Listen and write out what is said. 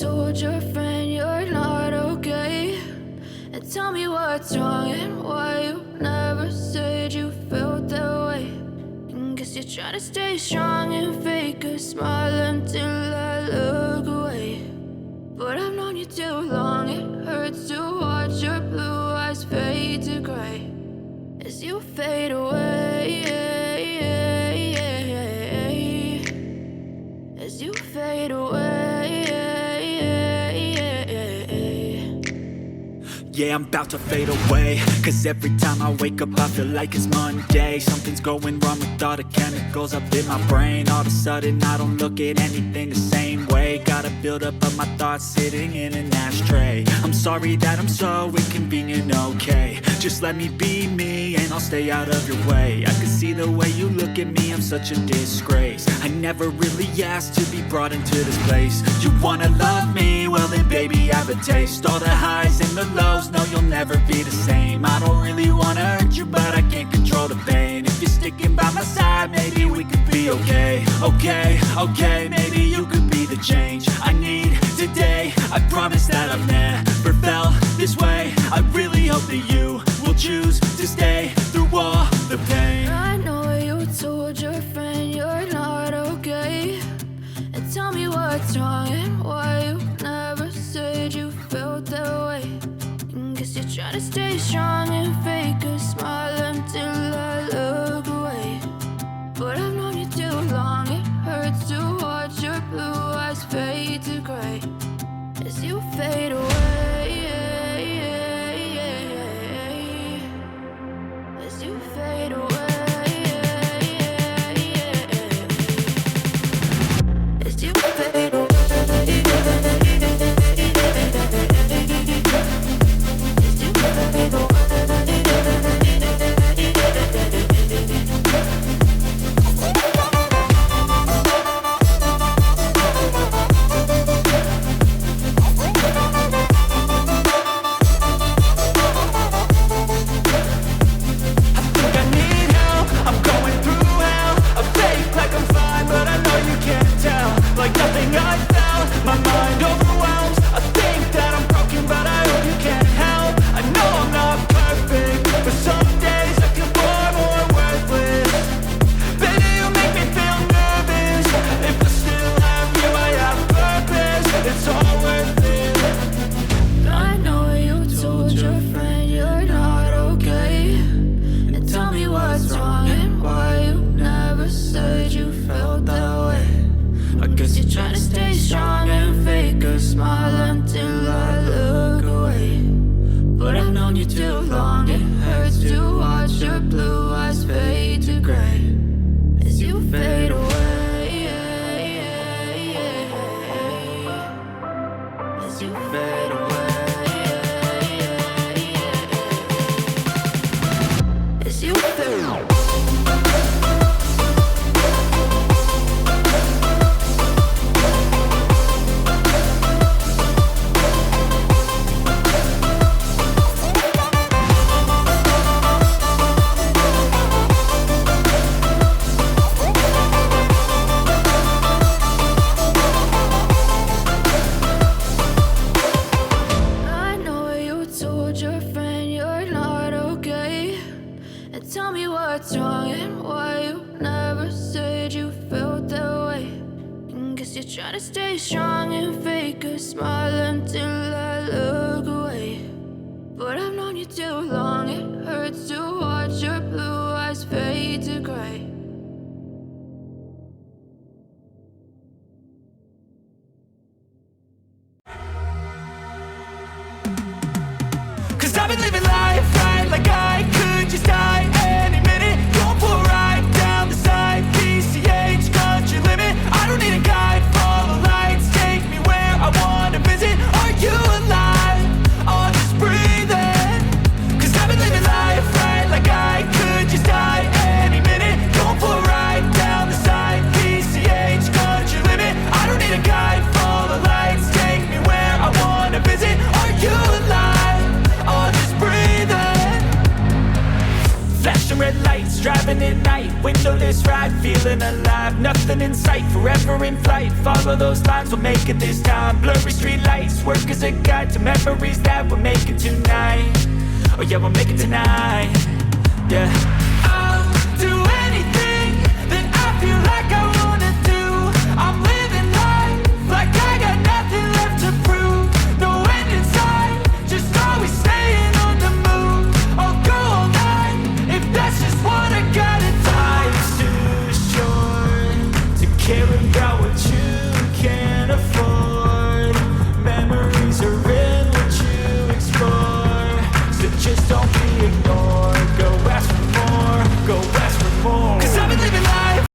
told your friend you're not okay? And tell me what's wrong and why you never said you felt that way. And guess you're trying to stay strong and fake a smile until I look away. But I've known you too long, it hurts to watch your blue eyes fade to gray as you fade away, as you fade away. Yeah, I'm about to fade away, cause every time I wake up I feel like it's Monday. Something's going wrong with all the chemicals up in my brain. All of a sudden I don't look at anything the same way. Gotta build up of my thoughts sitting in an ashtray. I'm sorry that I'm so inconvenient, okay? Just let me be me and I'll stay out of your way. I can see the way you look at me, I'm such a disgrace. I never really asked to be brought into this place. You wanna love me? Well then baby have a taste. All the highs and the lows, no you'll never be the same. I don't really wanna hurt you but I can't control the pain. If you're sticking by my side maybe we could be okay. Okay, maybe you could be the change I need today. I promise that I've never felt this way. I really hope that you will choose to stay through all the pain. I know you told your friend you're not okay. And tell me what's wrong and why you never said you felt that way. And guess you're trying to stay strong and fake a smile until I look away. But I've known you too long, it hurts to watch your blue eyes fade to gray as you fade away, as you fade away, as you fade away. having it night, windowless ride, feeling alive. Nothing in sight, forever in flight. Follow those lines, we'll make it this time. Blurry street lights, work as a guide to memories that we're making tonight. Oh yeah, we'll make it tonight. Yeah.